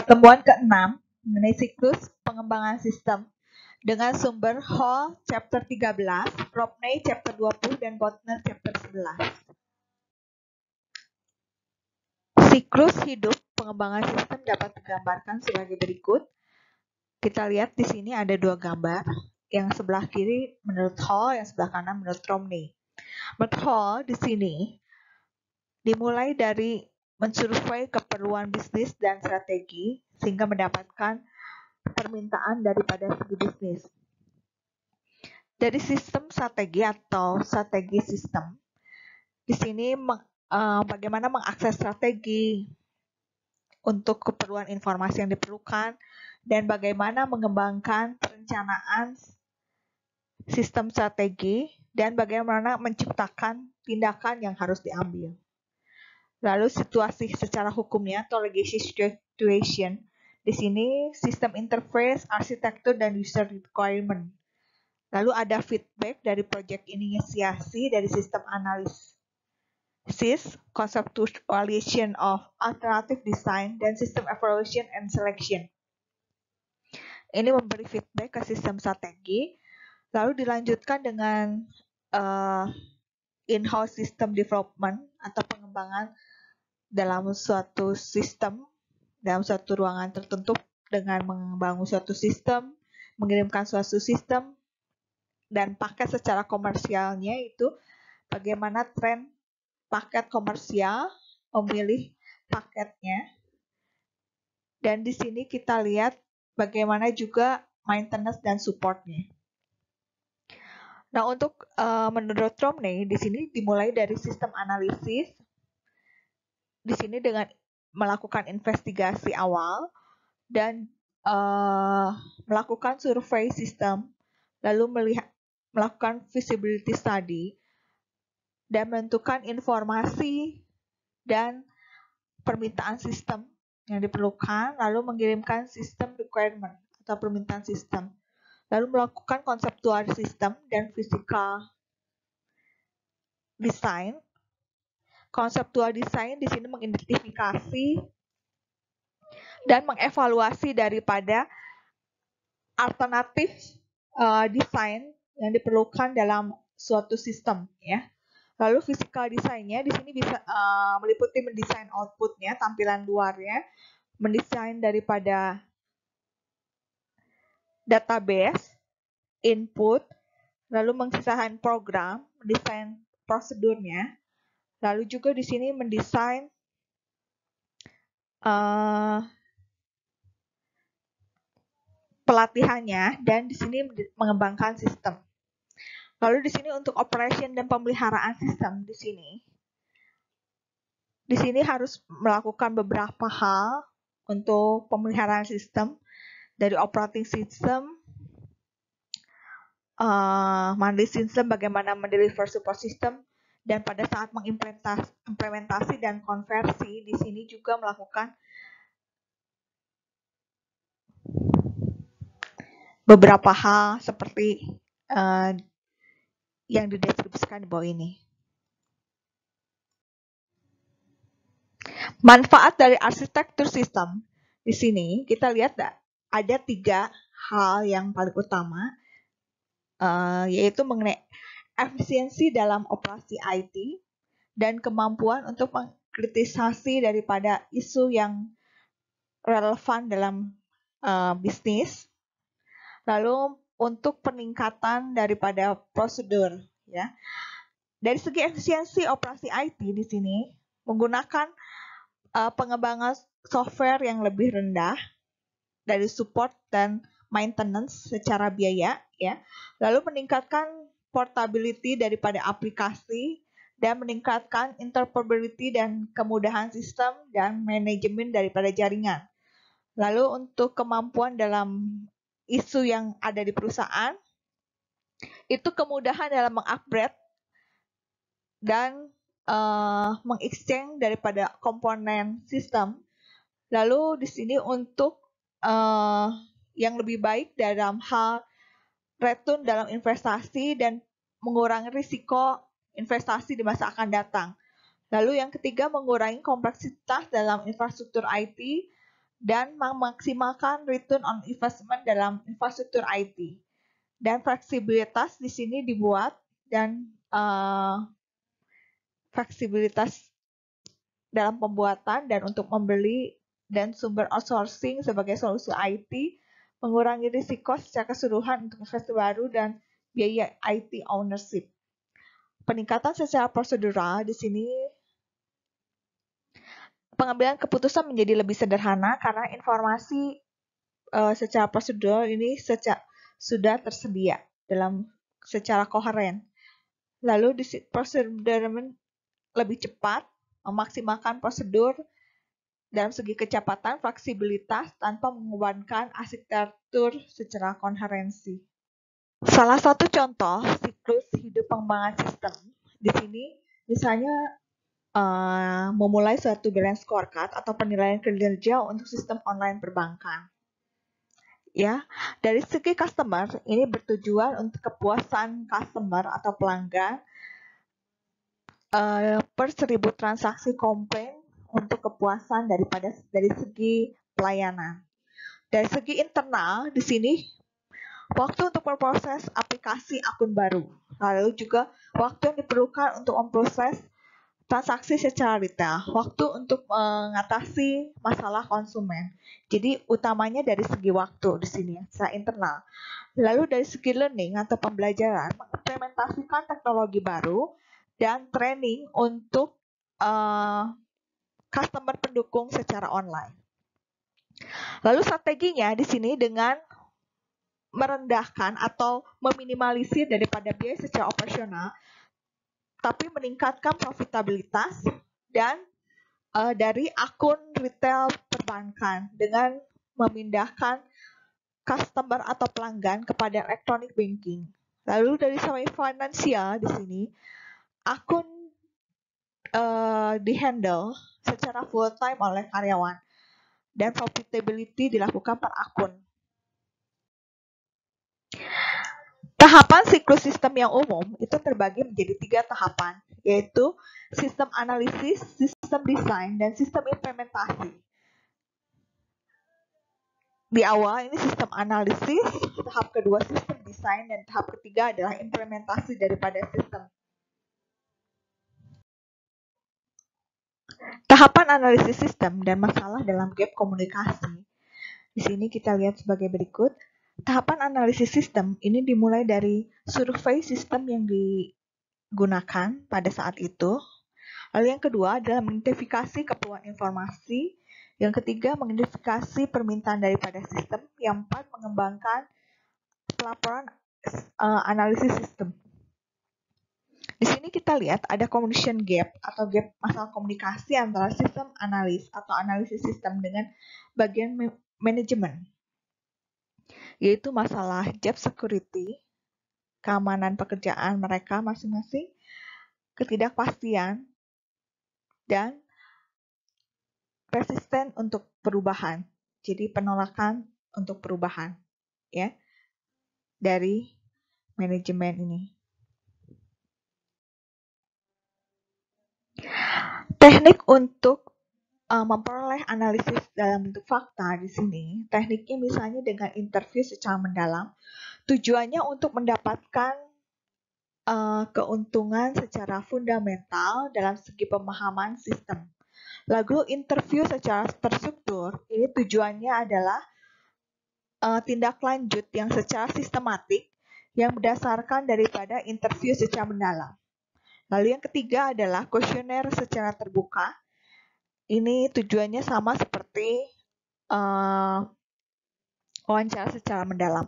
pertemuan ke-6 mengenai siklus pengembangan sistem dengan sumber Hall chapter 13, Ropney chapter 20, dan Botner chapter 11. Siklus hidup pengembangan sistem dapat digambarkan sebagai berikut. Kita lihat di sini ada dua gambar. Yang sebelah kiri menurut Hall, yang sebelah kanan menurut Romney. Menurut Hall di sini dimulai dari mensurvei keperluan bisnis dan strategi sehingga mendapatkan permintaan daripada segi bisnis. Dari sistem strategi atau strategi sistem, di sini bagaimana mengakses strategi untuk keperluan informasi yang diperlukan dan bagaimana mengembangkan perencanaan sistem strategi dan bagaimana menciptakan tindakan yang harus diambil. Lalu situasi secara hukumnya atau legacy situation. Di sini sistem interface, arsitektur, dan user requirement. Lalu ada feedback dari project inisiasi dari sistem analisis, conceptualization of alternative design, dan sistem evaluation and selection. Ini memberi feedback ke sistem strategi. Lalu dilanjutkan dengan in-house system development atau pengembangan dalam suatu sistem, dalam suatu ruangan tertentu dengan membangun suatu sistem, mengirimkan suatu sistem, dan paket secara komersialnya itu bagaimana tren paket komersial, memilih paketnya. Dan di sini kita lihat bagaimana juga maintenance dan supportnya. Nah, untuk menurut Romney, di sini dimulai dari sistem analisis. Di sini dengan melakukan investigasi awal dan melakukan survei sistem, lalu melakukan feasibility study dan menentukan informasi dan permintaan sistem yang diperlukan, lalu mengirimkan sistem requirement atau permintaan sistem, lalu melakukan konseptual sistem dan physical design. Konseptual design di sini mengidentifikasi dan mengevaluasi daripada alternatif desain yang diperlukan dalam suatu sistem, ya. Lalu physical design-nya di sini bisa meliputi mendesain output-nya, tampilan luarnya, mendesain daripada database, input, lalu mendesain program, mendesain prosedurnya, lalu juga di sini mendesain pelatihannya, dan di sini mengembangkan sistem. Lalu di sini untuk operation dan pemeliharaan sistem di sini harus melakukan beberapa hal untuk pemeliharaan sistem, dari operating system, manage system, bagaimana mendeliver support system, dan pada saat mengimplementasi dan konversi, di sini juga melakukan beberapa hal seperti yang dideskripsikan di bawah ini. Manfaat dari arsitektur sistem, di sini kita lihat ada 3 hal yang paling utama, yaitu mengenai efisiensi dalam operasi IT dan kemampuan untuk mengkritisasi daripada isu yang relevan dalam bisnis. Lalu untuk peningkatan daripada prosedur, ya. Dari segi efisiensi operasi IT di sini menggunakan pengembangan software yang lebih rendah dari support dan maintenance secara biaya, ya. Lalu meningkatkan portability daripada aplikasi dan meningkatkan interoperability dan kemudahan sistem dan manajemen daripada jaringan. Lalu untuk kemampuan dalam isu yang ada di perusahaan, itu kemudahan dalam mengupgrade dan mengexchange daripada komponen sistem. Lalu di sini untuk yang lebih baik dalam hal return dalam investasi dan mengurangi risiko investasi di masa akan datang. Lalu yang ketiga, mengurangi kompleksitas dalam infrastruktur IT dan memaksimalkan return on investment dalam infrastruktur IT. Dan fleksibilitas di sini dibuat dan fleksibilitas dalam pembuatan dan untuk membeli dan sumber outsourcing sebagai solusi IT, mengurangi risiko secara keseluruhan untuk investasi baru dan biaya IT ownership. Peningkatan secara prosedural di sini pengambilan keputusan menjadi lebih sederhana karena informasi secara prosedural ini sudah tersedia secara koheren. Lalu prosedur lebih cepat, memaksimalkan prosedur dalam segi kecepatan, fleksibilitas tanpa mengorbankan arsitektur secara koherensi. Salah satu contoh siklus hidup pengembangan sistem di sini misalnya memulai suatu balance scorecard atau penilaian kinerja untuk sistem online perbankan. Ya, dari segi customer ini bertujuan untuk kepuasan customer atau pelanggan per 1000 transaksi komplain untuk kepuasan dari segi pelayanan. Dari segi internal di sini waktu untuk memproses aplikasi akun baru, lalu juga waktu yang diperlukan untuk memproses transaksi secara retail, waktu untuk mengatasi masalah konsumen. Jadi utamanya dari segi waktu di sini secara internal. Lalu dari segi learning atau pembelajaran, mengimplementasikan teknologi baru dan training untuk customer pendukung secara online. Lalu strateginya di sini dengan merendahkan atau meminimalisir daripada biaya secara operasional, tapi meningkatkan profitabilitas dan dari akun retail perbankan dengan memindahkan customer atau pelanggan kepada electronic banking. Lalu dari segi finansial di sini akun dihandle secara full time oleh karyawan dan profitability dilakukan per akun. Tahapan siklus sistem yang umum itu terbagi menjadi 3 tahapan, yaitu sistem analisis, sistem desain, dan sistem implementasi. Di awal ini sistem analisis, tahap kedua sistem desain, dan tahap ketiga adalah implementasi daripada sistem. Tahapan analisis sistem dan masalah dalam gap komunikasi. Di sini kita lihat sebagai berikut. Tahapan analisis sistem ini dimulai dari survei sistem yang digunakan pada saat itu. Lalu yang kedua adalah mengidentifikasi keperluan informasi. Yang ketiga mengidentifikasi permintaan daripada sistem. Yang empat mengembangkan pelaporan analisis sistem. Di sini kita lihat ada communication gap atau gap masalah komunikasi antara sistem analis atau analisis sistem dengan bagian manajemen, yaitu masalah job security, keamanan pekerjaan mereka masing-masing, ketidakpastian, dan persisten untuk perubahan. Jadi penolakan untuk perubahan, ya, dari manajemen ini. Teknik untuk memperoleh analisis dalam bentuk fakta di sini, tekniknya misalnya dengan interview secara mendalam, tujuannya untuk mendapatkan keuntungan secara fundamental dalam segi pemahaman sistem. Lalu interview secara terstruktur, ini tujuannya adalah tindak lanjut yang secara sistematik yang berdasarkan daripada interview secara mendalam. Lalu yang ketiga adalah kuesioner secara terbuka. Ini tujuannya sama seperti wawancara secara mendalam.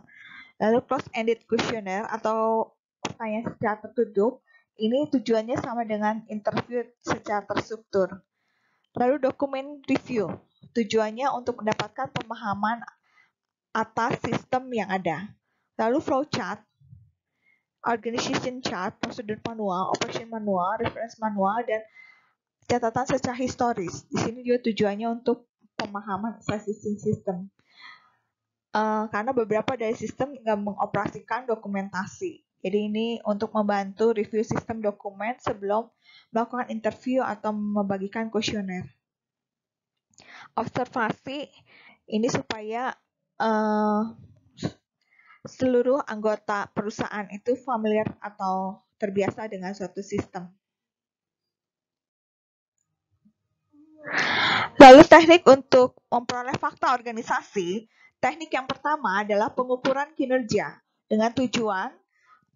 Lalu close-ended questionnaire atau pertanyaan secara tertutup, ini tujuannya sama dengan interview secara terstruktur. Lalu dokumen review, tujuannya untuk mendapatkan pemahaman atas sistem yang ada. Lalu flowchart, organization chart, prosedur manual, operation manual, reference manual, dan catatan secara historis. Di sini juga tujuannya untuk pemahaman existing system. Karena beberapa dari sistem nggak mengoperasikan dokumentasi. Jadi ini untuk membantu review sistem dokumen sebelum melakukan interview atau membagikan kuesioner. Observasi, Ini supaya seluruh anggota perusahaan itu familiar atau terbiasa dengan suatu sistem. Lalu teknik untuk memperoleh fakta organisasi, teknik yang pertama adalah pengukuran kinerja dengan tujuan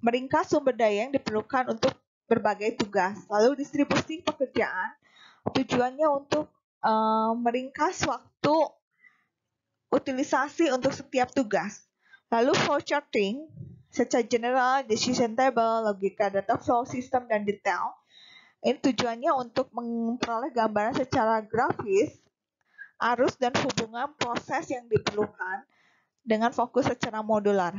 meringkas sumber daya yang diperlukan untuk berbagai tugas. Lalu distribusi pekerjaan, tujuannya untuk meringkas waktu utilisasi untuk setiap tugas. Lalu flow charting, secara general, decision table, logika data flow, system, dan detail. Ini tujuannya untuk memperoleh gambaran secara grafis, arus dan hubungan proses yang diperlukan dengan fokus secara modular.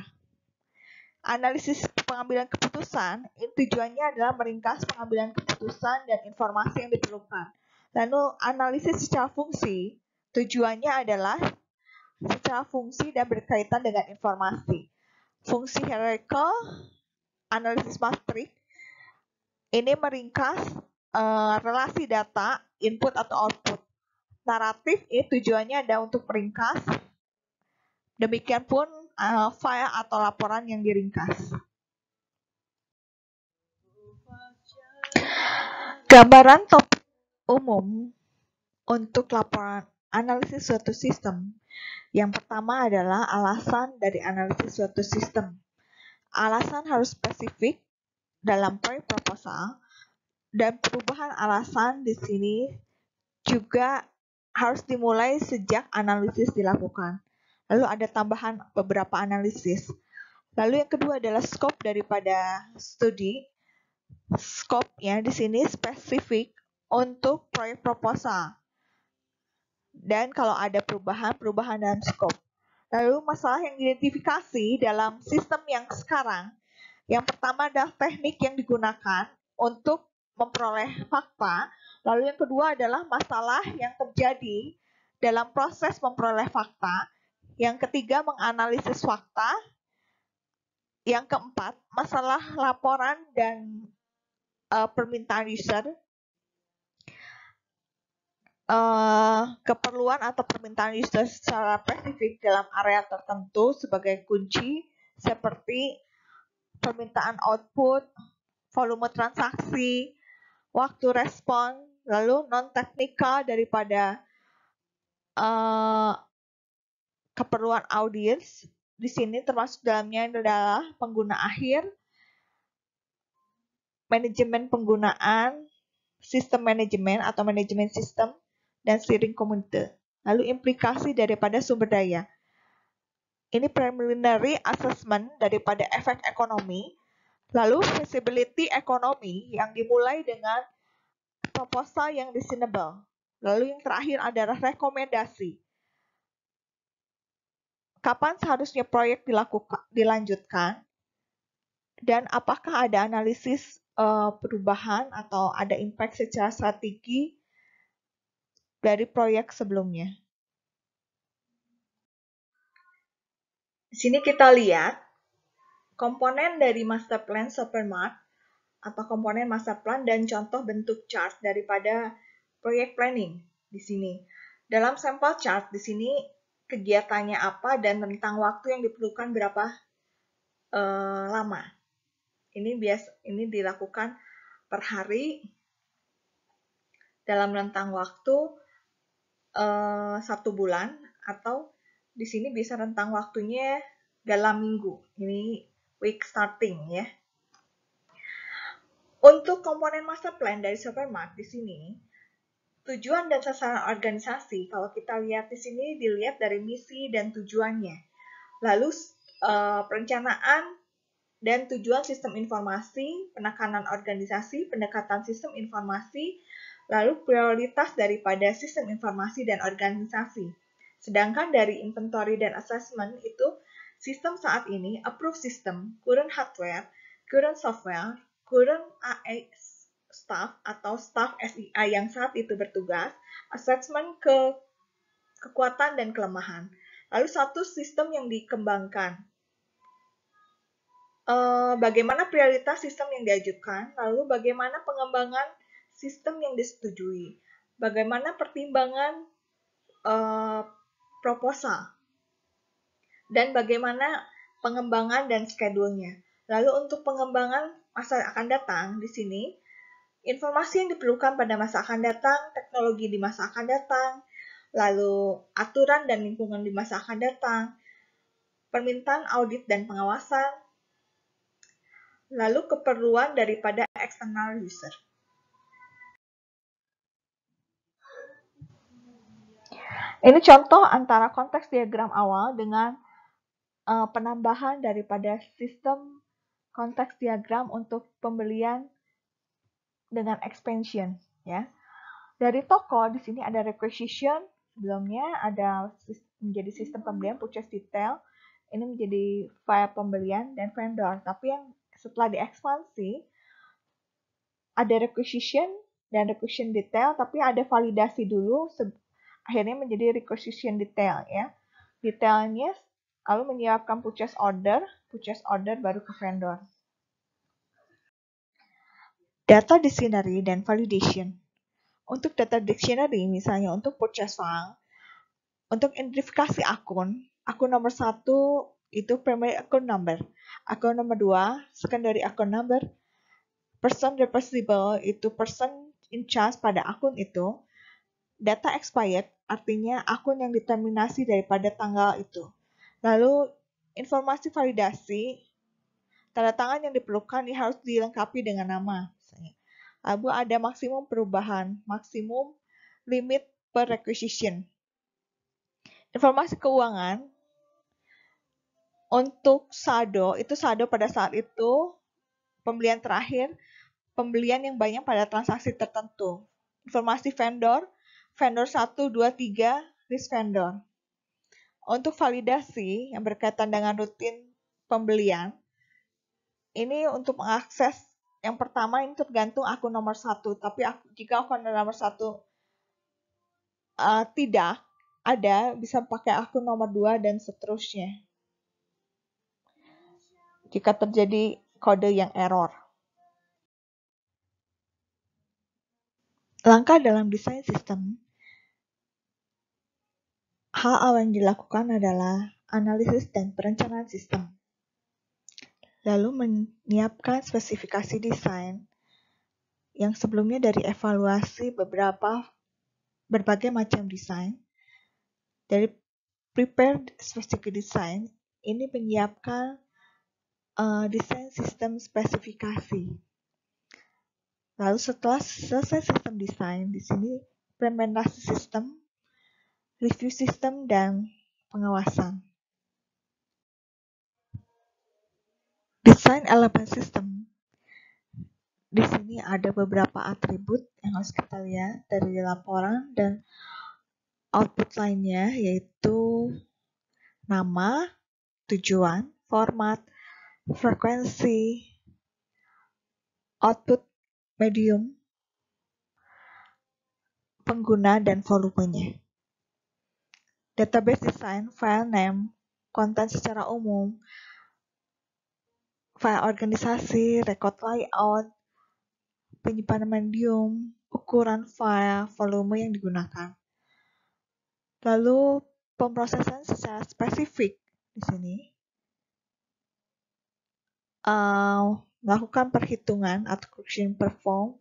Analisis pengambilan keputusan, ini tujuannya adalah meringkas pengambilan keputusan dan informasi yang diperlukan. Lalu analisis secara fungsi, tujuannya adalah secara fungsi dan berkaitan dengan informasi. Fungsi hierarchical, analisis matrik, ini meringkas relasi data, input atau output. Naratif ini tujuannya ada untuk meringkas, demikian pun file atau laporan yang diringkas. Gambaran topik umum untuk laporan analisis suatu sistem. Yang pertama adalah alasan dari analisis suatu sistem. Alasan harus spesifik dalam proyek proposal, dan perubahan alasan di sini juga harus dimulai sejak analisis dilakukan. Lalu ada tambahan beberapa analisis. Lalu yang kedua adalah scope daripada studi. Scope-nya di sini spesifik untuk proyek proposal. Dan kalau ada perubahan dalam scope. Lalu masalah yang diidentifikasi dalam sistem yang sekarang. Yang pertama adalah teknik yang digunakan untuk memperoleh fakta. Lalu yang kedua adalah masalah yang terjadi dalam proses memperoleh fakta. Yang ketiga, menganalisis fakta. Yang keempat, masalah laporan dan permintaan user. Keperluan atau permintaan user secara spesifik dalam area tertentu sebagai kunci, seperti permintaan output, volume transaksi, waktu respon, lalu non-teknikal daripada keperluan audiens. Di sini termasuk dalamnya adalah pengguna akhir, manajemen penggunaan, sistem manajemen atau manajemen sistem, dan steering committee. Lalu implikasi daripada sumber daya. Ini preliminary assessment daripada efek ekonomi. Lalu feasibility ekonomi yang dimulai dengan proposal yang reasonable. Lalu yang terakhir adalah rekomendasi. Kapan seharusnya proyek dilanjutkan? Dan apakah ada analisis perubahan atau ada impact secara strategi dari proyek sebelumnya? Di sini kita lihat komponen dari master plan Supermart atau komponen master plan dan contoh bentuk chart daripada proyek planning di sini. Dalam sampel chart di sini kegiatannya apa dan rentang waktu yang diperlukan berapa lama. Ini dilakukan per hari dalam rentang waktu 1 bulan, atau di sini bisa rentang waktunya dalam minggu. Ini week starting ya. Untuk komponen master plan dari Supermart di sini, tujuan dan sasaran organisasi, kalau kita lihat di sini dilihat dari misi dan tujuannya. Lalu perencanaan dan tujuan sistem informasi, penekanan organisasi, pendekatan sistem informasi, lalu prioritas daripada sistem informasi dan organisasi. Sedangkan dari inventory dan assessment itu sistem saat ini, approved system, current hardware, current software, current AI staff atau staff SIA yang saat itu bertugas, assessment kekuatan dan kelemahan. Lalu satu sistem yang dikembangkan. Bagaimana prioritas sistem yang diajukan, lalu bagaimana pengembangan sistem yang disetujui, bagaimana pertimbangan proposal, dan bagaimana pengembangan dan schedule-nya. Lalu untuk pengembangan masa akan datang di sini, informasi yang diperlukan pada masa akan datang, teknologi di masa akan datang, lalu aturan dan lingkungan di masa akan datang, permintaan audit dan pengawasan, lalu keperluan daripada external user. Ini contoh antara konteks diagram awal dengan penambahan daripada sistem konteks diagram untuk pembelian dengan expansion, ya. Dari toko di sini ada requisition, sebelumnya ada menjadi sistem pembelian purchase detail, ini menjadi file pembelian dan vendor. Tapi yang setelah diekspansi ada requisition dan requisition detail, tapi ada validasi dulu, akhirnya menjadi requisition detail, ya. Detailnya lalu menyiapkan purchase order baru ke vendor. Data dictionary dan validation. Untuk data dictionary, misalnya untuk purchase file, untuk identifikasi akun nomor 1 itu primary account number, akun nomor 2 secondary account number, person responsible itu person in charge pada akun itu, data expired artinya akun yang diterminasi daripada tanggal itu. Lalu informasi validasi, tanda tangan yang diperlukan ini harus dilengkapi dengan nama. Lalu ada maksimum perubahan, maksimum limit per requisition. Informasi keuangan, untuk saldo, itu saldo pada saat itu, pembelian terakhir, pembelian yang banyak pada transaksi tertentu. Informasi vendor, vendor 1, 2, 3, list vendor. Untuk validasi yang berkaitan dengan rutin pembelian, ini untuk mengakses yang pertama ini tergantung akun nomor 1, tapi jika akun nomor 1 tidak ada, bisa pakai akun nomor 2 dan seterusnya. Jika terjadi kode yang error. Langkah dalam desain sistem, hal awal yang dilakukan adalah analisis dan perencanaan sistem. Lalu menyiapkan spesifikasi desain yang sebelumnya dari evaluasi berbagai macam desain. Dari prepare specific design, ini menyiapkan desain sistem spesifikasi. Lalu setelah selesai sistem desain, di sini implementasi sistem, review sistem, dan pengawasan. Desain elemen sistem. Di sini ada beberapa atribut yang harus kita lihat dari laporan dan output lainnya, yaitu nama, tujuan, format, frekuensi, output medium, pengguna, dan volumenya. Database design, file name, konten secara umum, file organisasi, record layout, penyimpanan medium, ukuran file, volume yang digunakan. Lalu pemrosesan secara spesifik di sini melakukan perhitungan atau correction perform,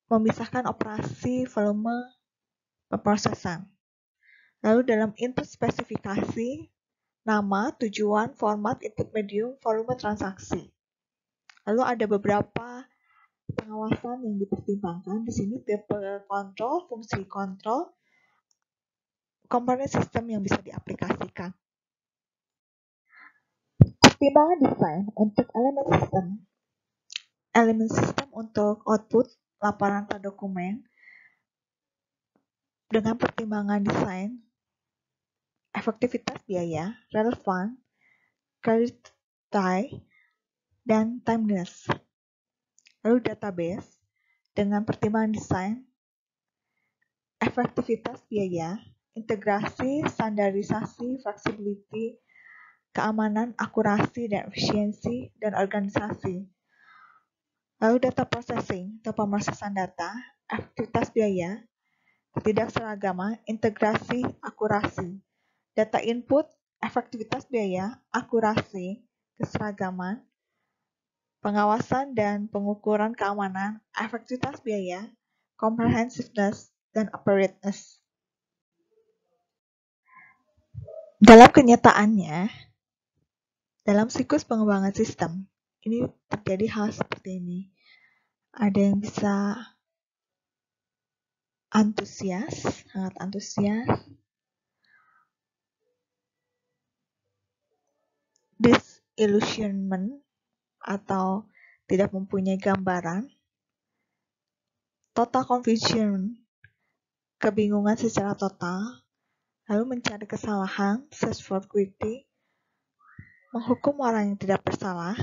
memisahkan operasi, volume, pemrosesan. Lalu dalam input spesifikasi, nama, tujuan, format, input medium, volume transaksi. Lalu ada beberapa pengawasan yang dipertimbangkan. Di sini tipe kontrol, fungsi kontrol, komponen sistem yang bisa diaplikasikan. Pertimbangan desain untuk elemen sistem. Elemen sistem untuk output, laporan atau dokumen. Dengan pertimbangan desain, efektivitas biaya, relevan, quality, dan timeliness. Lalu database, dengan pertimbangan desain, efektivitas biaya, integrasi, standarisasi, flexibility, keamanan, akurasi, dan efisiensi, dan organisasi. Lalu data processing atau pemrosesan data, efektivitas biaya, ketidakseragaman, integrasi, akurasi. data input, efektivitas biaya, akurasi, keseragaman, pengawasan dan pengukuran keamanan, efektivitas biaya, comprehensiveness, dan appropriateness. Dalam kenyataannya, dalam siklus pengembangan sistem, ini terjadi hal seperti ini. Ada yang bisa antusias, sangat antusias, disillusionment atau tidak mempunyai gambaran, total confusion, kebingungan secara total, lalu mencari kesalahan, search for guilty, menghukum orang yang tidak bersalah,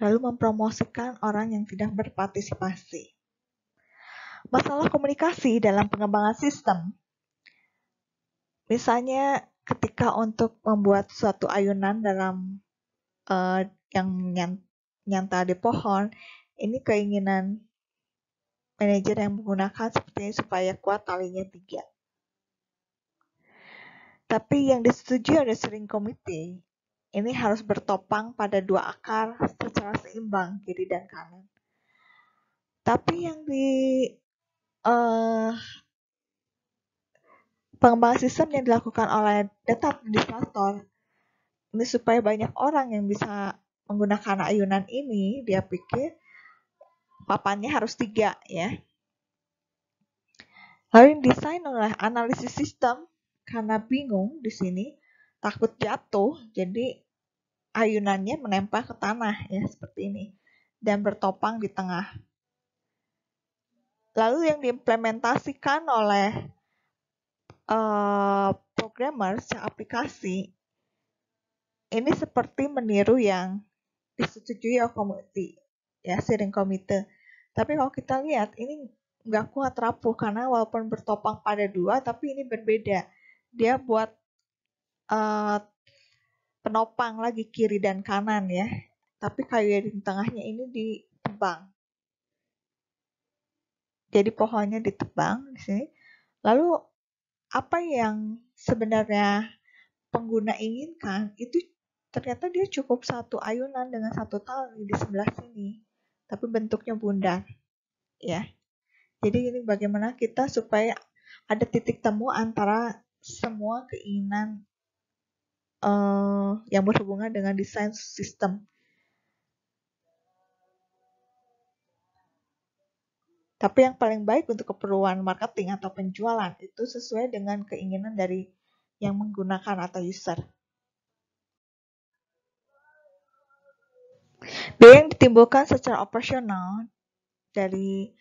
lalu mempromosikan orang yang tidak berpartisipasi. Masalah komunikasi dalam pengembangan sistem, misalnya ketika untuk membuat suatu ayunan dalam yang nyata di pohon, ini keinginan manajer yang menggunakan seperti ini supaya kuat talinya 3. Tapi yang disetujui oleh steering committee, ini harus bertopang pada 2 akar secara seimbang, kiri dan kanan. Tapi yang di pengembangan sistem yang dilakukan oleh data administrator, ini supaya banyak orang yang bisa menggunakan ayunan ini, dia pikir papannya harus 3 ya. Lalu desain oleh analisis sistem, karena bingung di sini, takut jatuh, jadi ayunannya menempel ke tanah ya seperti ini dan bertopang di tengah. Lalu yang diimplementasikan oleh programmer secara aplikasi ini seperti meniru yang disetujui oleh komite ya, steering committee. Tapi kalau kita lihat ini nggak kuat rapuh karena walaupun bertopang pada 2 tapi ini berbeda. Dia buat penopang lagi kiri dan kanan ya. Tapi kayu yang di tengahnya ini ditebang. Jadi pohonnya ditebang di sini. Lalu apa yang sebenarnya pengguna inginkan itu ternyata dia cukup satu ayunan dengan satu tali di sebelah sini. Tapi bentuknya bundar. Ya. Jadi ini bagaimana kita supaya ada titik temu antara semua keinginan yang berhubungan dengan desain sistem. Tapi yang paling baik untuk keperluan marketing atau penjualan itu sesuai dengan keinginan dari yang menggunakan atau user. Biaya yang ditimbulkan secara operasional dari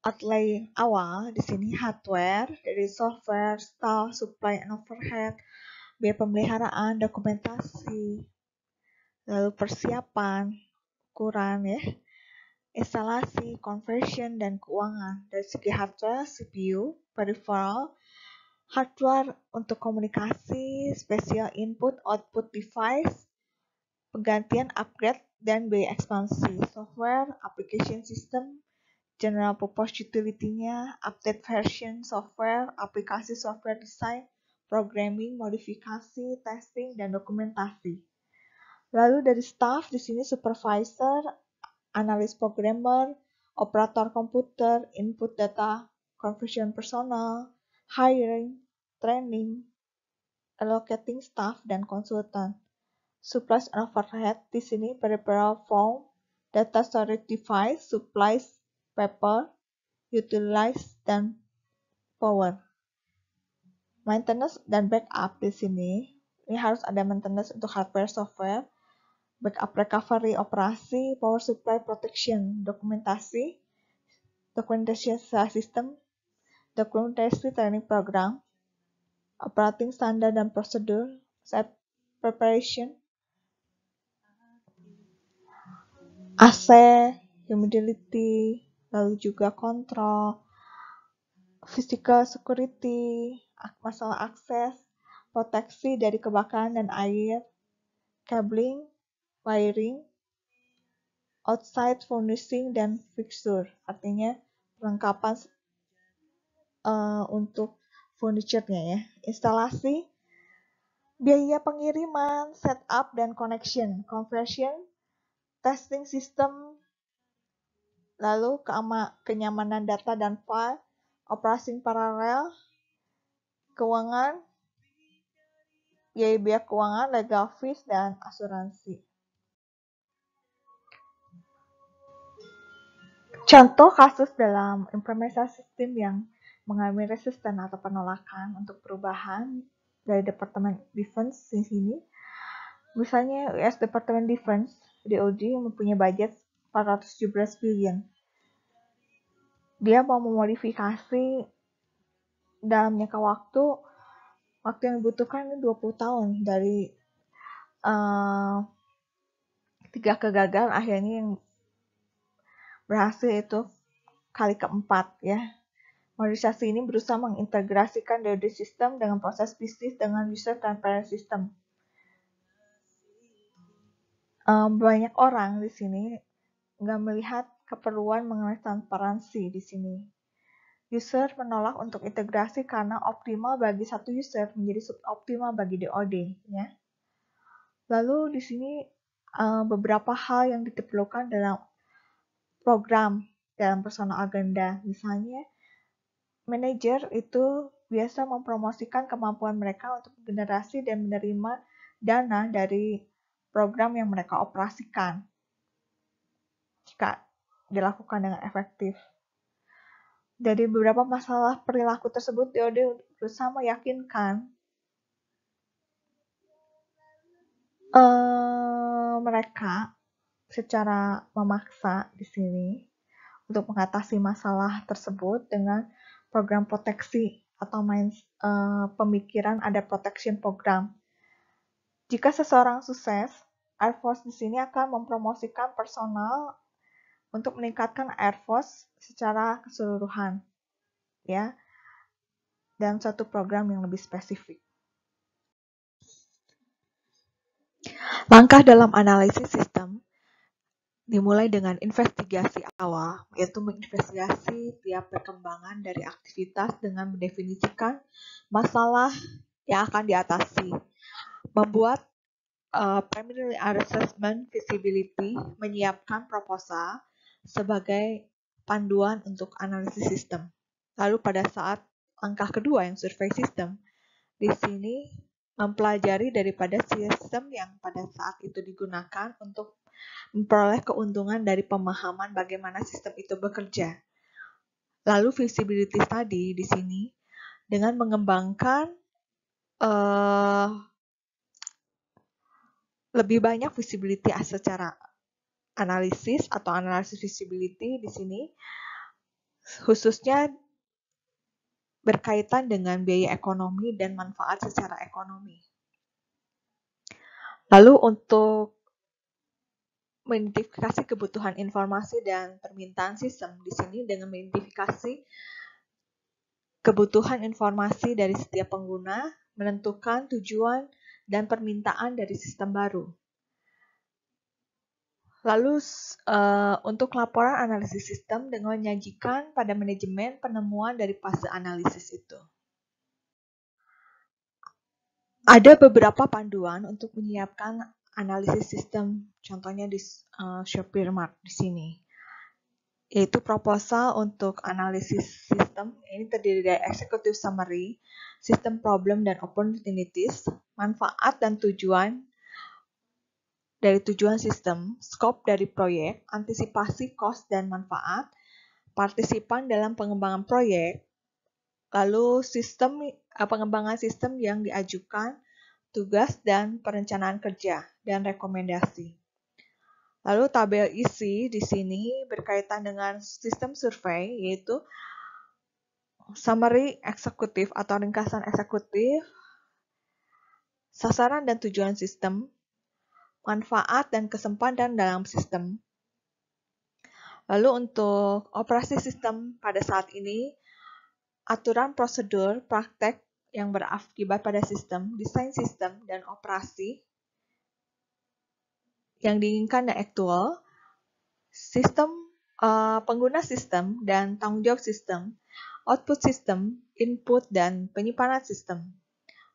outlay awal di sini hardware, dari software, staff, supply and overhead, biaya pemeliharaan, dokumentasi, lalu persiapan, ukuran ya, instalasi, conversion, dan keuangan. Dari segi hardware, CPU, peripheral, hardware untuk komunikasi, special input, output device, penggantian upgrade, dan biaya ekspansi. Software, application system, general purpose utility-nya, update version software, aplikasi software design, programming, modifikasi, testing, dan dokumentasi. Lalu dari staff, di sini supervisor, analis programmer, operator komputer, input data, conversion personal, hiring, training, allocating staff, dan konsultan. Supplies and overhead di sini peripheral form, data storage device, supplies, paper, utilize, dan power. Maintenance dan backup di sini. Ini harus ada maintenance untuk hardware, software, backup recovery, operasi, power supply protection, dokumentasi system, dokumentasi training program, operating standard dan prosedur, set preparation, AC, humidity, lalu juga kontrol, physical security, masalah akses, proteksi dari kebakaran dan air, cabling, wiring, outside furnishing, dan fixture. Artinya perlengkapan untuk furniture-nya ya. Instalasi, biaya pengiriman, setup dan connection, conversion, testing system, lalu kenyamanan data dan file, operasi paralel, keuangan, biaya keuangan, legal fees, dan asuransi. Contoh kasus dalam implementasi sistem yang mengalami resisten atau penolakan untuk perubahan dari Departemen Defense di sini. Misalnya US Department Defense, DoD, yang mempunyai budget 417 billion. Dia mau memodifikasi dalam jangka waktu yang dibutuhkan 20 tahun dari 3 kegagalan akhirnya yang berhasil itu kali keempat ya. Modernisasi ini berusaha mengintegrasikan DoD sistem dengan proses bisnis dengan user transparent system. Banyak orang di sini nggak melihat keperluan mengenai transparansi di sini. User menolak untuk integrasi karena optimal bagi satu user menjadi suboptimal bagi DoD. Ya. Lalu di sini beberapa hal yang diperlukan dalam program dalam personal agenda. Misalnya, manajer itu biasa mempromosikan kemampuan mereka untuk generasi dan menerima dana dari program yang mereka operasikan jika dilakukan dengan efektif. Dari beberapa masalah perilaku tersebut, DoD berusaha meyakinkan mereka secara memaksa di sini untuk mengatasi masalah tersebut dengan program proteksi atau pemikiran ada protection program. Jika seseorang sukses, Air Force di sini akan mempromosikan personal untuk meningkatkan Air Force secara keseluruhan, ya, dan satu program yang lebih spesifik. Langkah dalam analisis sistem dimulai dengan investigasi awal, yaitu menginvestigasi tiap perkembangan dari aktivitas dengan mendefinisikan masalah yang akan diatasi. Membuat preliminary assessment feasibility, menyiapkan proposal sebagai panduan untuk analisis sistem. Lalu pada saat langkah kedua yang survei sistem, di sini mempelajari daripada sistem yang pada saat itu digunakan untuk memperoleh keuntungan dari pemahaman bagaimana sistem itu bekerja. Lalu feasibility study di sini dengan mengembangkan lebih banyak visibility secara analisis atau analisis visibility di sini khususnya berkaitan dengan biaya ekonomi dan manfaat secara ekonomi. Lalu untuk mengidentifikasi kebutuhan informasi dan permintaan sistem di sini dengan mengidentifikasi kebutuhan informasi dari setiap pengguna, menentukan tujuan dan permintaan dari sistem baru. Lalu untuk laporan analisis sistem dengan menyajikan pada manajemen penemuan dari fase analisis itu. Ada beberapa panduan untuk menyiapkan analisis sistem, contohnya di Shopee-Mart di sini. Yaitu proposal untuk analisis sistem, ini terdiri dari executive summary, system problem dan opportunities, manfaat dan tujuan dari tujuan sistem, scope dari proyek, antisipasi cost dan manfaat, partisipan dalam pengembangan proyek, lalu sistem pengembangan sistem yang diajukan, tugas dan perencanaan kerja, dan rekomendasi. Lalu tabel isi di sini berkaitan dengan sistem survei, yaitu summary eksekutif atau ringkasan eksekutif, sasaran dan tujuan sistem, manfaat dan kesempatan dalam sistem. Lalu untuk operasi sistem pada saat ini, aturan prosedur praktek yang berakibat pada sistem, desain sistem, dan operasi yang diinginkan dan aktual, sistem pengguna sistem dan tanggung jawab sistem, output sistem, input, dan penyimpanan sistem.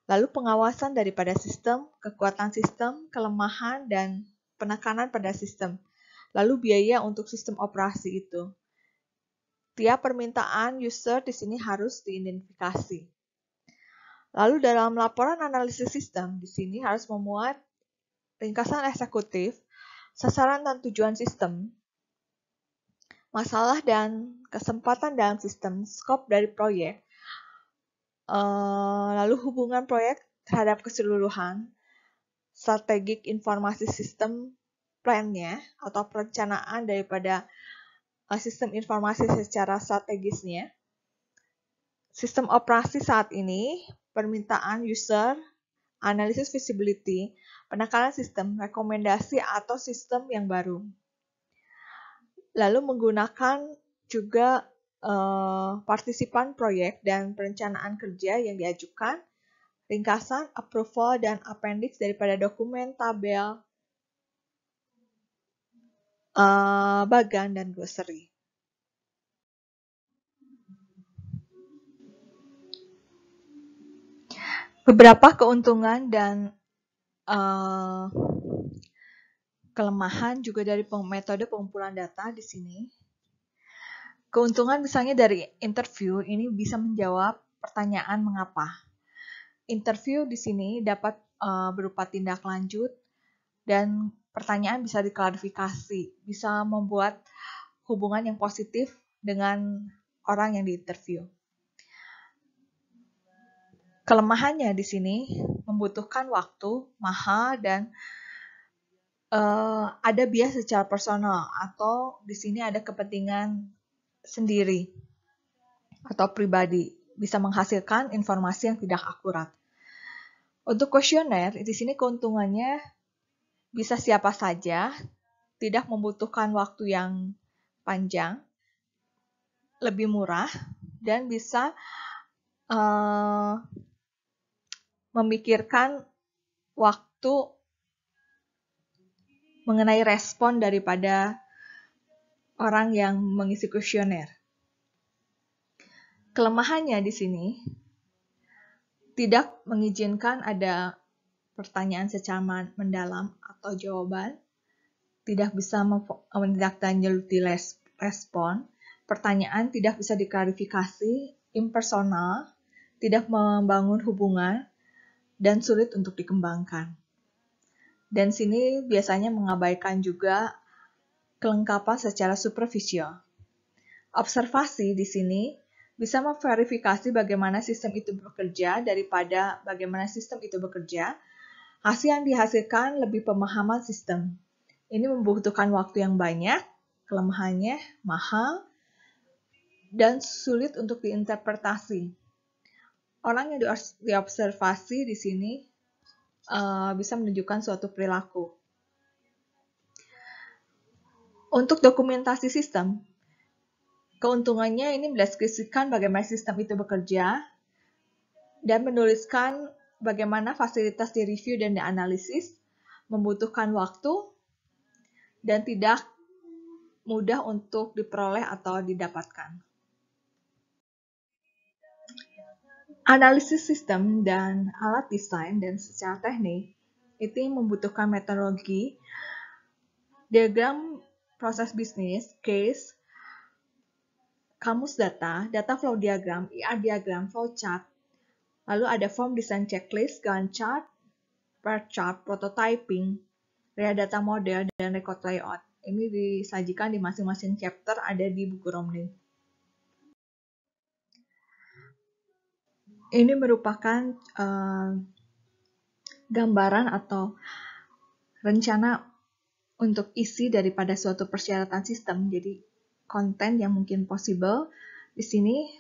Lalu pengawasan daripada sistem, kekuatan sistem, kelemahan, dan penekanan pada sistem. Lalu biaya untuk sistem operasi itu. Tiap permintaan user di sini harus diidentifikasi. Lalu dalam laporan analisis sistem, di sini harus memuat ringkasan eksekutif, sasaran dan tujuan sistem, masalah dan kesempatan dalam sistem, skop dari proyek, lalu hubungan proyek terhadap keseluruhan, strategik informasi sistem plan-nya atau perencanaan daripada sistem informasi secara strategisnya, sistem operasi saat ini, permintaan user, analisis visibility, penekanan sistem, rekomendasi atau sistem yang baru. Lalu menggunakan juga partisipan proyek dan perencanaan kerja yang diajukan, ringkasan, approval, dan appendix daripada dokumen, tabel, bagan, dan glossary. Beberapa keuntungan dan kelemahan juga dari metode pengumpulan data di sini. Keuntungan misalnya dari interview ini bisa menjawab pertanyaan mengapa. Interview di sini dapat berupa tindak lanjut dan pertanyaan bisa diklarifikasi, bisa membuat hubungan yang positif dengan orang yang diinterview. Kelemahannya di sini membutuhkan waktu, mahal, dan ada bias secara personal atau di sini ada kepentingan sendiri atau pribadi, bisa menghasilkan informasi yang tidak akurat. Untuk kuesioner, di sini keuntungannya bisa siapa saja, tidak membutuhkan waktu yang panjang, lebih murah, dan bisa memikirkan waktu mengenai respon daripada orang yang mengisi kuesioner. Kelemahannya di sini tidak mengizinkan ada pertanyaan secara mendalam atau jawaban, tidak bisa menindaklanjuti respon, pertanyaan tidak bisa diklarifikasi, impersonal, tidak membangun hubungan, dan sulit untuk dikembangkan. Dan sini biasanya mengabaikan juga kelengkapan secara superficial. Observasi di sini bisa memverifikasi bagaimana sistem itu bekerja daripada bagaimana sistem itu bekerja. Hasil yang dihasilkan lebih pemahaman sistem. Ini membutuhkan waktu yang banyak, kelemahannya mahal, dan sulit untuk diinterpretasi. Orang yang diobservasi di sini bisa menunjukkan suatu perilaku. Untuk dokumentasi sistem, keuntungannya ini mendeskripsikan bagaimana sistem itu bekerja dan menuliskan bagaimana fasilitas direview dan dianalisis, membutuhkan waktu dan tidak mudah untuk diperoleh atau didapatkan. Analisis sistem dan alat desain dan secara teknik itu membutuhkan metodologi, diagram proses bisnis, case, kamus data, data flow diagram, IR diagram, flow chart, lalu ada form design checklist, Gantt chart, bar chart, prototyping, real data model, dan record layout. Ini disajikan di masing-masing chapter ada di buku Romney. Ini merupakan gambaran atau rencana untuk isi daripada suatu persyaratan sistem. Jadi konten yang mungkin possible di sini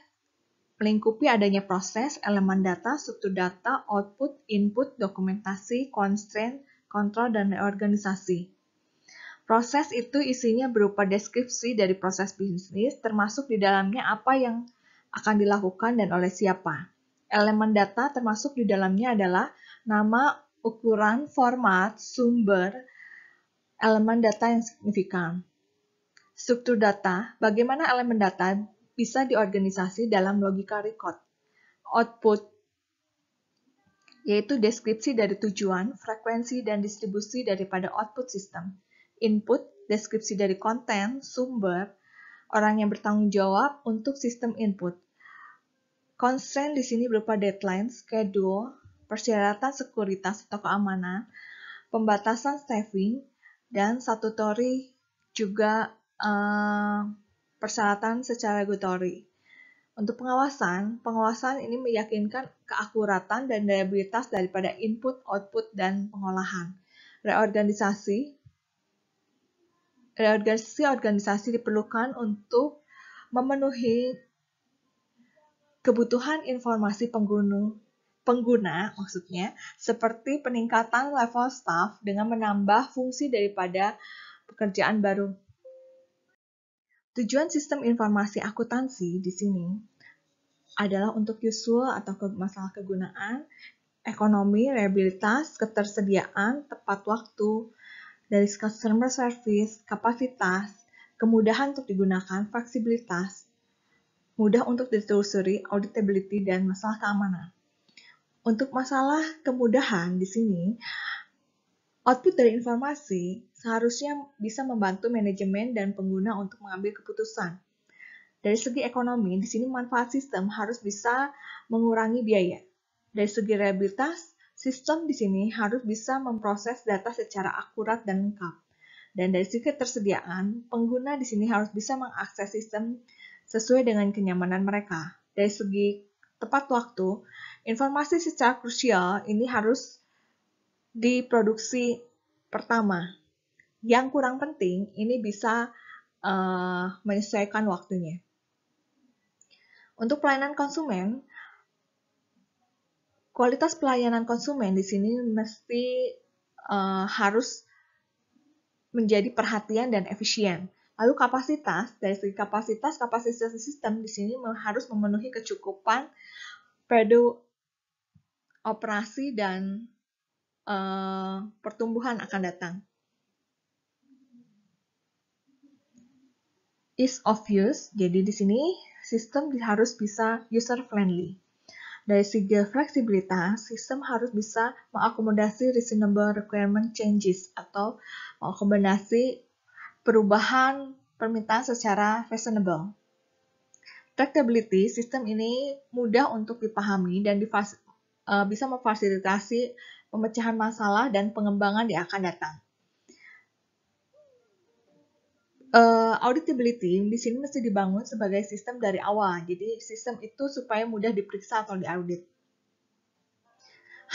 melingkupi adanya proses, elemen data, struktur data, output, input, dokumentasi, constraint, kontrol, dan reorganisasi. Proses itu isinya berupa deskripsi dari proses bisnis, termasuk di dalamnya apa yang akan dilakukan dan oleh siapa. Elemen data termasuk di dalamnya adalah nama, ukuran, format, sumber, elemen data yang signifikan. Struktur data, bagaimana elemen data bisa diorganisasi dalam logika record. Output, yaitu deskripsi dari tujuan, frekuensi, dan distribusi daripada output sistem. Input, deskripsi dari konten, sumber, orang yang bertanggung jawab untuk sistem input. Constraint di sini berupa deadline, schedule, persyaratan sekuritas atau keamanan, pembatasan staffing, dan statutory juga persyaratan secara regulatory. Untuk pengawasan ini meyakinkan keakuratan dan reliabilitas daripada input, output, dan pengolahan. Reorganisasi organisasi diperlukan untuk memenuhi kebutuhan informasi pengguna maksudnya, seperti peningkatan level staff dengan menambah fungsi daripada pekerjaan baru. Tujuan sistem informasi akuntansi di sini adalah untuk usual atau masalah kegunaan, ekonomi, reliabilitas, ketersediaan, tepat waktu, dari customer service, kapasitas, kemudahan untuk digunakan, fleksibilitas, mudah untuk ditelusuri, auditability, dan masalah keamanan. Untuk masalah kemudahan di sini, output dari informasi seharusnya bisa membantu manajemen dan pengguna untuk mengambil keputusan. Dari segi ekonomi, di sini manfaat sistem harus bisa mengurangi biaya. Dari segi reliabilitas, sistem di sini harus bisa memproses data secara akurat dan lengkap. Dan dari segi ketersediaan, pengguna di sini harus bisa mengakses sistem sesuai dengan kenyamanan mereka. Dari segi tepat waktu, informasi secara krusial ini harus diproduksi pertama. Yang kurang penting, ini bisa menyesuaikan waktunya. Untuk pelayanan konsumen, kualitas pelayanan konsumen di sini mesti harus menjadi perhatian dan efisien. Lalu kapasitas, dari segi kapasitas sistem di sini harus memenuhi kecukupan periode operasi dan pertumbuhan akan datang. Ease of use, jadi di sini sistem harus bisa user friendly. Dari segi fleksibilitas, sistem harus bisa mengakomodasi reasonable requirement changes atau mengakomodasi perubahan permintaan secara reasonable. Tractability, sistem ini mudah untuk dipahami dan bisa memfasilitasi pemecahan masalah dan pengembangan yang akan datang. Auditability di sini mesti dibangun sebagai sistem dari awal. Jadi sistem itu supaya mudah diperiksa atau diaudit.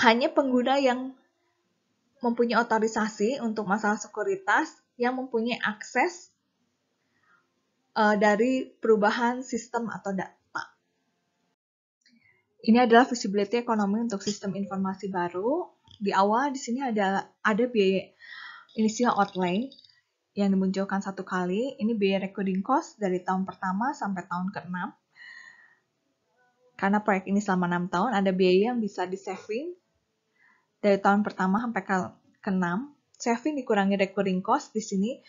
Hanya pengguna yang mempunyai otorisasi untuk masalah sekuritas yang mempunyai akses dari perubahan sistem atau data. Ini adalah visibility ekonomi untuk sistem informasi baru. Di awal di sini ada biaya initial outlay yang dimunculkan satu kali. Ini biaya recording cost dari tahun pertama sampai tahun ke-6. Karena proyek ini selama 6 tahun, ada biaya yang bisa di-saving dari tahun pertama sampai ke-6. Saving dikurangi recording cost di sini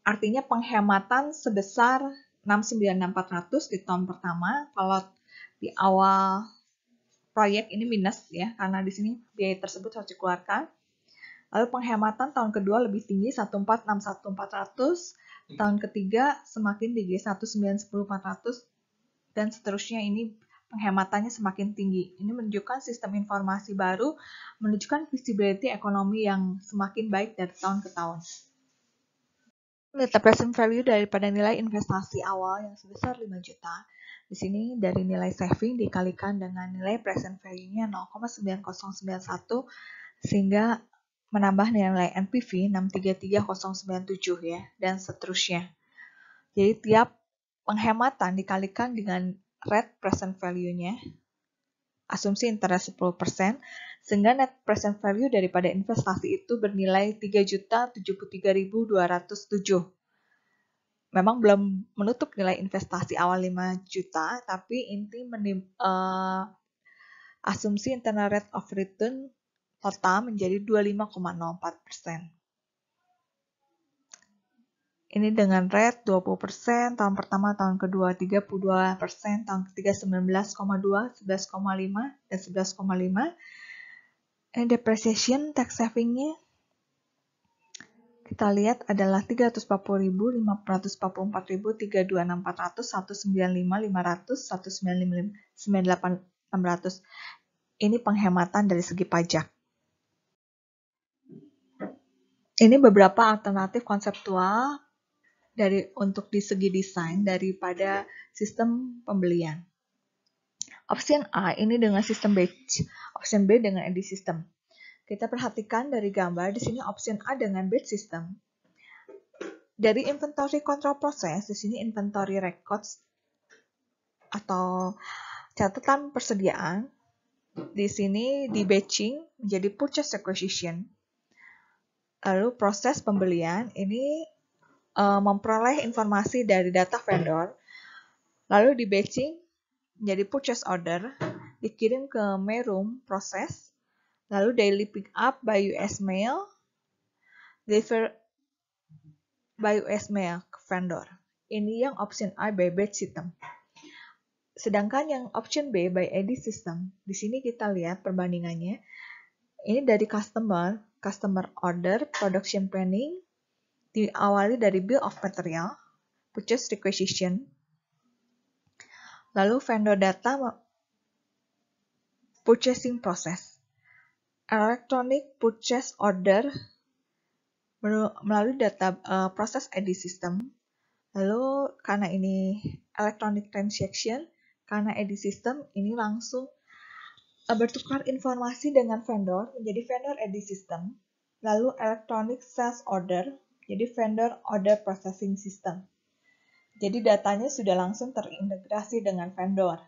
artinya penghematan sebesar 696.400 di tahun pertama. Kalau di awal proyek ini minus ya, karena di sini biaya tersebut harus dikeluarkan. Lalu penghematan tahun kedua lebih tinggi 1461400, tahun ketiga semakin tinggi 1910400 dan seterusnya. Ini penghematannya semakin tinggi. Ini menunjukkan sistem informasi baru menunjukkan visibility ekonomi yang semakin baik dari tahun ke tahun. Net present value daripada nilai investasi awal yang sebesar 5 juta. Di sini dari nilai saving dikalikan dengan nilai present value-nya 0,9091 sehingga menambah nilai NPV 633097 ya, dan seterusnya. Jadi tiap penghematan dikalikan dengan rate present value-nya, asumsi interest 10%, sehingga net present value daripada investasi itu bernilai 3.073.207. Memang belum menutup nilai investasi awal 5 juta, tapi inti asumsi internal rate of return total menjadi 25,04%. Ini dengan rate 20%, tahun pertama, tahun kedua 32%, tahun ketiga 19,2, 11,5, dan 11,5. Depreciation tax savingnya kita lihat adalah 340.000, 544.000, 326.400, 195.500, 195.988.600. Ini penghematan dari segi pajak. Ini beberapa alternatif konseptual untuk di segi desain daripada sistem pembelian. Option A ini dengan sistem batch, option B dengan eddy system. Kita perhatikan dari gambar di sini option A dengan batch system. Dari inventory control process, di sini inventory records atau catatan persediaan. Di sini di batching menjadi purchase requisition. Lalu proses pembelian ini memperoleh informasi dari data vendor. Lalu di batching menjadi purchase order, dikirim ke mailroom proses. Lalu daily pick up by US mail, deliver by US mail ke vendor. Ini yang option A by batch system. Sedangkan yang option B by eddy system, di sini kita lihat perbandingannya. Ini dari customer order, production planning, diawali dari bill of material, purchase requisition, lalu vendor data, purchasing process, electronic purchase order melalui data proses eddy system, lalu karena ini electronic transaction, karena eddy system ini langsung bertukar informasi dengan vendor menjadi vendor eddy system, lalu electronic sales order jadi vendor order processing system. Jadi datanya sudah langsung terintegrasi dengan vendor,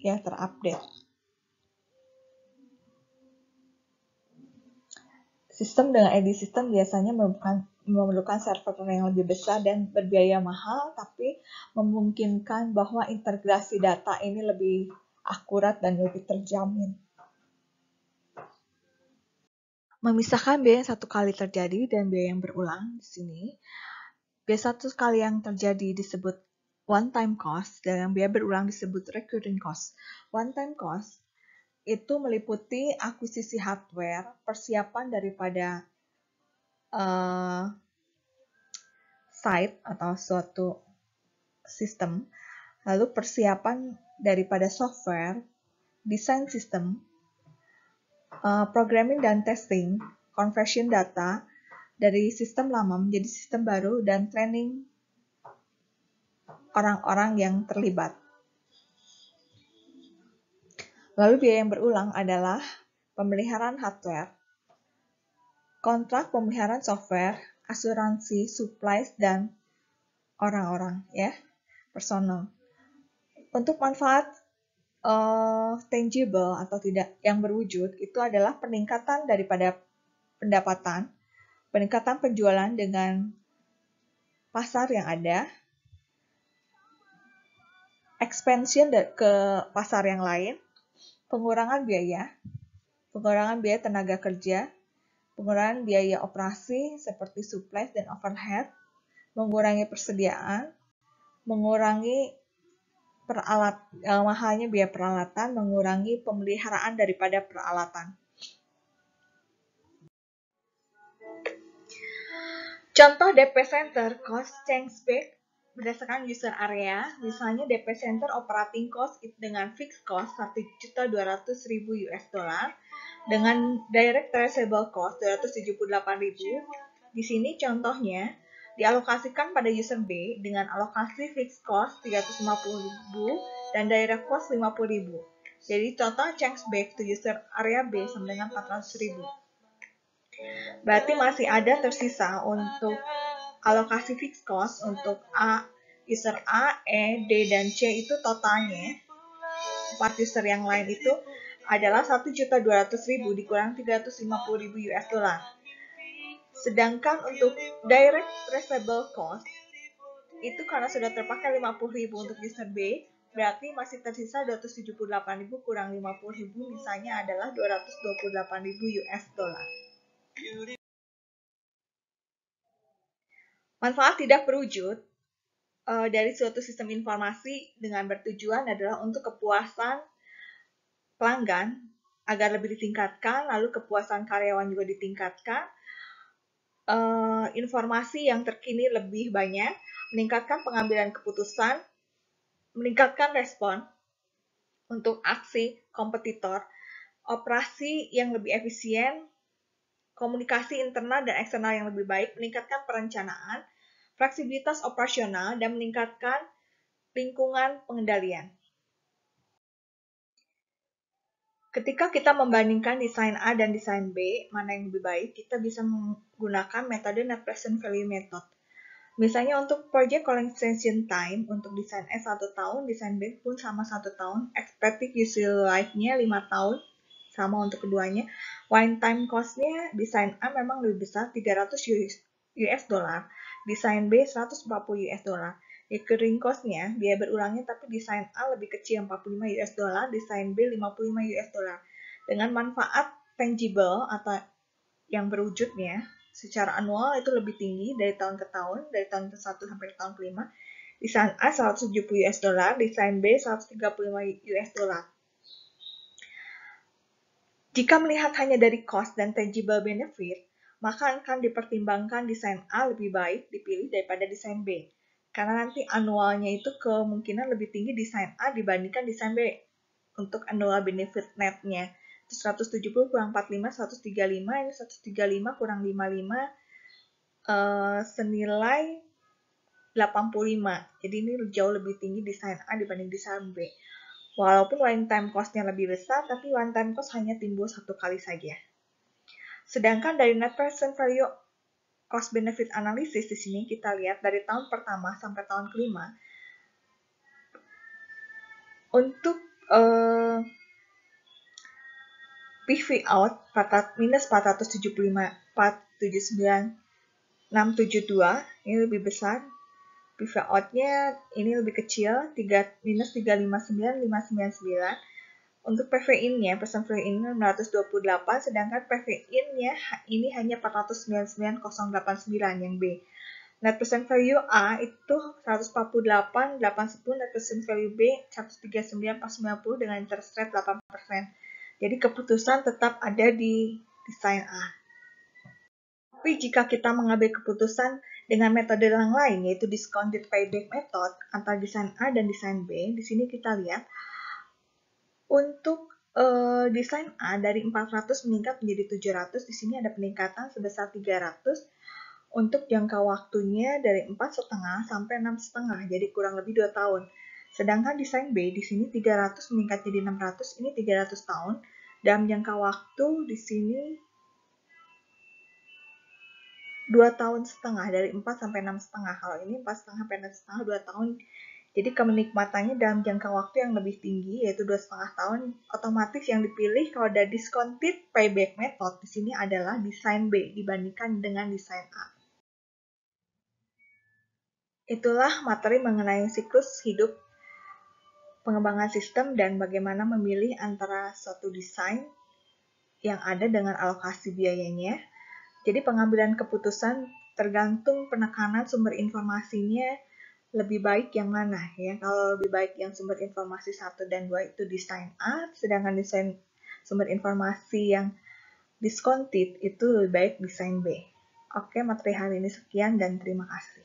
ya terupdate. Sistem dengan eddy system biasanya memerlukan server yang lebih besar dan berbiaya mahal, tapi memungkinkan bahwa integrasi data ini lebih akurat dan lebih terjamin. Memisahkan biaya yang satu kali terjadi dan biaya yang berulang di sini. Biaya satu kali yang terjadi disebut one time cost dan yang biaya berulang disebut recurring cost. One time cost itu meliputi akuisisi hardware, persiapan daripada site atau suatu sistem, lalu persiapan daripada software, desain sistem, programming dan testing, conversion data dari sistem lama menjadi sistem baru, dan training orang-orang yang terlibat. Lalu biaya yang berulang adalah pemeliharaan hardware, kontrak pemeliharaan software, asuransi, supplies, dan orang-orang, ya, personal. Untuk manfaat tangible atau tidak yang berwujud itu adalah peningkatan daripada pendapatan, peningkatan penjualan dengan pasar yang ada, expansion ke pasar yang lain, pengurangan biaya tenaga kerja, pengurangan biaya operasi seperti supplies dan overhead, mengurangi persediaan, mengurangi mahalnya biaya peralatan, mengurangi pemeliharaan daripada peralatan. Contoh DP Center cost change back berdasarkan user area, misalnya DP Center operating cost dengan fixed cost 1.200.000 US dollar dengan direct traceable cost 278.000. Di sini contohnya dialokasikan pada user B dengan alokasi fixed cost 350.000 dan direct cost 50.000. Jadi total change back to user area B sama dengan 400.000. Berarti masih ada tersisa untuk alokasi fixed cost untuk user A, E, D, dan C itu totalnya 4 user yang lain itu adalah 1.200.000 dikurang 350.000 US dollar. Sedangkan untuk direct traceable cost itu karena sudah terpakai 50.000 untuk user B, berarti masih tersisa 278.000 kurang 50.000 misalnya adalah 228.000 US dollar. Manfaat tidak berwujud dari suatu sistem informasi dengan bertujuan adalah untuk kepuasan pelanggan agar lebih ditingkatkan, lalu kepuasan karyawan juga ditingkatkan, informasi yang terkini lebih banyak, meningkatkan pengambilan keputusan, meningkatkan respon untuk aksi kompetitor, operasi yang lebih efisien, komunikasi internal dan eksternal yang lebih baik, meningkatkan perencanaan, fleksibilitas operasional, dan meningkatkan lingkungan pengendalian. Ketika kita membandingkan desain A dan desain B, mana yang lebih baik, kita bisa menggunakan metode Net Present Value Method. Misalnya untuk project collection time, untuk desain A 1 tahun, desain B pun sama 1 tahun, expected useful life-nya 5 tahun, sama untuk keduanya. One time cost-nya, desain A memang lebih besar, 300 US dollar, desain B 140 US dollar. Recurring cost-nya, biaya berulangnya, tapi desain A lebih kecil, 45 US dollar, desain B 55 US dollar. Dengan manfaat tangible atau yang berwujudnya, secara anual itu lebih tinggi dari tahun ke tahun, dari tahun ke-1 sampai tahun ke-5. Desain A 170 US dollar, desain B 135 US dollar. Jika melihat hanya dari cost dan tangible benefit, maka akan dipertimbangkan desain A lebih baik dipilih daripada desain B. Karena nanti anualnya itu kemungkinan lebih tinggi desain A dibandingkan desain B. Untuk annual benefit net-nya. 170 kurang 45, 135, ini 135 kurang 55, senilai 85. Jadi ini jauh lebih tinggi desain A dibanding desain B. Walaupun one time cost-nya lebih besar, tapi one time cost hanya timbul 1 kali saja. Sedangkan dari net present value cost benefit analysis di sini kita lihat dari tahun pertama sampai tahun kelima. Untuk PV out minus 475, 479, 672 ini lebih besar. PV out-nya ini lebih kecil, minus 359, 599. Untuk PV in-nya, present value in 628, sedangkan PV in-nya ini hanya 499,089 yang B. Net present value A itu 148, 810, net present value B 139, 490 dengan interest rate 8%. Jadi keputusan tetap ada di desain A. Tapi jika kita mengambil keputusan dengan metode yang lain, yaitu discounted payback method antara desain A dan desain B, di sini kita lihat untuk desain A dari 400 meningkat menjadi 700, di sini ada peningkatan sebesar 300. Untuk jangka waktunya dari 4,5 sampai 6,5, jadi kurang lebih 2 tahun. Sedangkan desain B di sini 300 meningkat jadi 600, ini 300 tahun. Dalam jangka waktu di sini 2,5 tahun, dari 4 sampai 6,5. Kalau ini 4,5 sampai 6,5, 2 tahun. Jadi kenikmatannya dalam jangka waktu yang lebih tinggi, yaitu 2,5 tahun, otomatis yang dipilih kalau ada discounted payback method di sini adalah desain B dibandingkan dengan desain A. Itulah materi mengenai siklus hidup pengembangan sistem dan bagaimana memilih antara suatu desain yang ada dengan alokasi biayanya. Jadi pengambilan keputusan tergantung penekanan sumber informasinya lebih baik yang mana ya. Kalau lebih baik yang sumber informasi 1 dan 2 itu desain A, sedangkan desain sumber informasi yang discounted itu lebih baik desain B. Oke, materi hari ini sekian dan terima kasih.